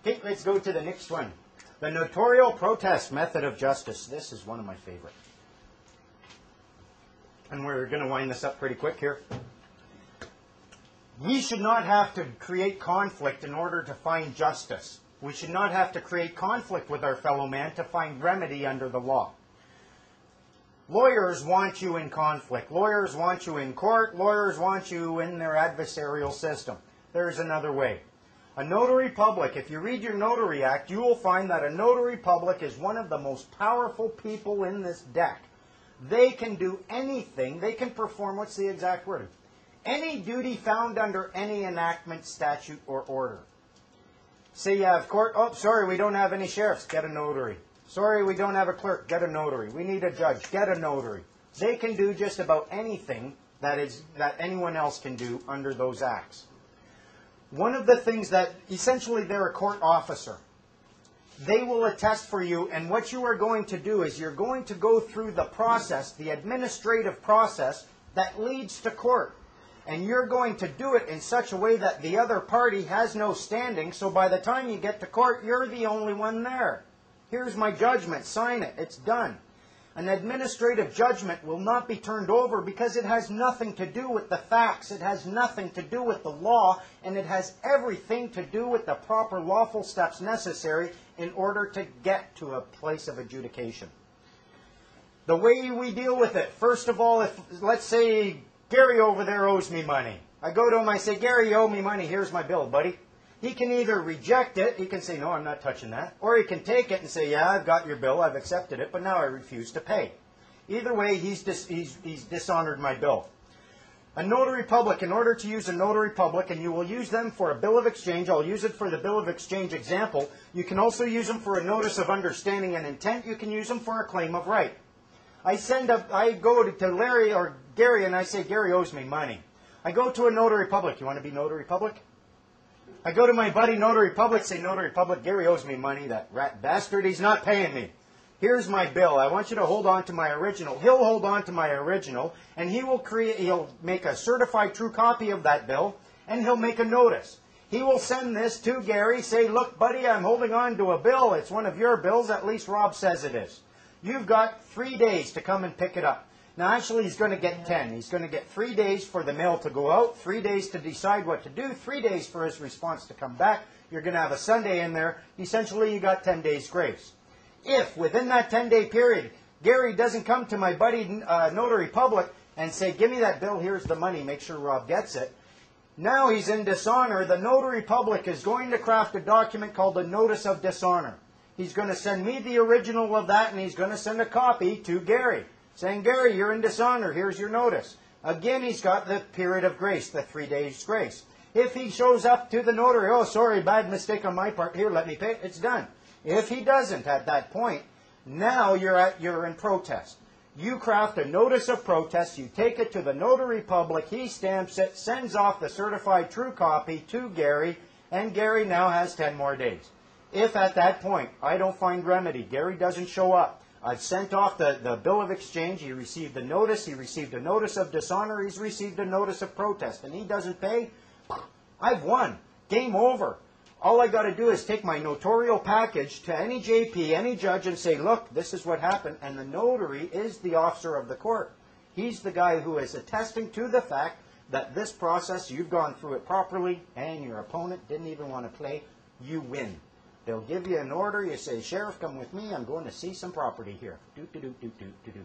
Okay, let's go to the next one. The notarial protest method of justice. This is one of my favorite. And we're going to wind this up pretty quick here. We should not have to create conflict in order to find justice. We should not have to create conflict with our fellow man to find remedy under the law. Lawyers want you in conflict. Lawyers want you in court. Lawyers want you in their adversarial system. There's another way. A notary public, if you read your Notary Act, you will find that a notary public is one of the most powerful people in this deck. They can do anything. They can perform, what's the exact word? Any duty found under any enactment, statute, or order. Say you have court, oh, sorry, we don't have any sheriffs, get a notary. Sorry, we don't have a clerk, get a notary. We need a judge, get a notary. They can do just about anything that anyone else can do under those acts. One of the things that, essentially they're a court officer. They will attest for you, and what you are going to do is you're going to go through the process, the administrative process that leads to court. And you're going to do it in such a way that the other party has no standing, so by the time you get to court, you're the only one there. Here's my judgment, sign it, it's done. An administrative judgment will not be turned over because it has nothing to do with the facts, it has nothing to do with the law, and it has everything to do with the proper lawful steps necessary in order to get to a place of adjudication. The way we deal with it, first of all, if let's say Gary over there owes me money. I go to him, I say, Gary, you owe me money, here's my bill, buddy. He can either reject it, he can say, no, I'm not touching that. Or he can take it and say, yeah, I've got your bill, I've accepted it, but now I refuse to pay. Either way, he's dishonored my bill. A notary public, in order to use a notary public, and you will use them for a bill of exchange, I'll use it for the bill of exchange example. You can also use them for a notice of understanding and intent. You can use them for a claim of right. I go to Larry or Gary and I say, Gary owes me money. I go to a notary public. You want to be notary public? I go to my buddy notary public, say, notary public, Gary owes me money, that rat bastard, he's not paying me. Here's my bill. I want you to hold on to my original. He'll hold on to my original, and he'll make a certified true copy of that bill, and he'll make a notice. He will send this to Gary, say, look, buddy, I'm holding on to a bill. It's one of your bills, at least Rob says it is. You've got 3 days to come and pick it up. Now, actually, he's going to get 10. He's going to get 3 days for the mail to go out, 3 days to decide what to do, 3 days for his response to come back. You're going to have a Sunday in there. Essentially, you got 10 days grace. If, within that 10-day period, Gary doesn't come to my buddy notary public and say, give me that bill, here's the money, make sure Rob gets it, now he's in dishonor. The notary public is going to craft a document called a notice of dishonor. He's going to send me the original of that, and he's going to send a copy to Gary, saying, Gary, you're in dishonor, here's your notice. Again, he's got the period of grace, the 3 days grace. If he shows up to the notary, oh, sorry, bad mistake on my part, here, let me pay it, it's done. If he doesn't at that point, now you're in protest. You craft a notice of protest, you take it to the notary public, he stamps it, sends off the certified true copy to Gary, and Gary now has 10 more days. If at that point I don't find remedy, Gary doesn't show up, I've sent off the bill of exchange, he received a notice, he received a notice of dishonor, he's received a notice of protest, and he doesn't pay, I've won. Game over. All I got to do is take my notarial package to any JP, any judge, and say, look, this is what happened, and the notary is the officer of the court. He's the guy who is attesting to the fact that this process, you've gone through it properly, and your opponent didn't even want to play, you win. They'll give you an order, you say, Sheriff, come with me, I'm going to see some property here. Do-do-do-do-do-do-do.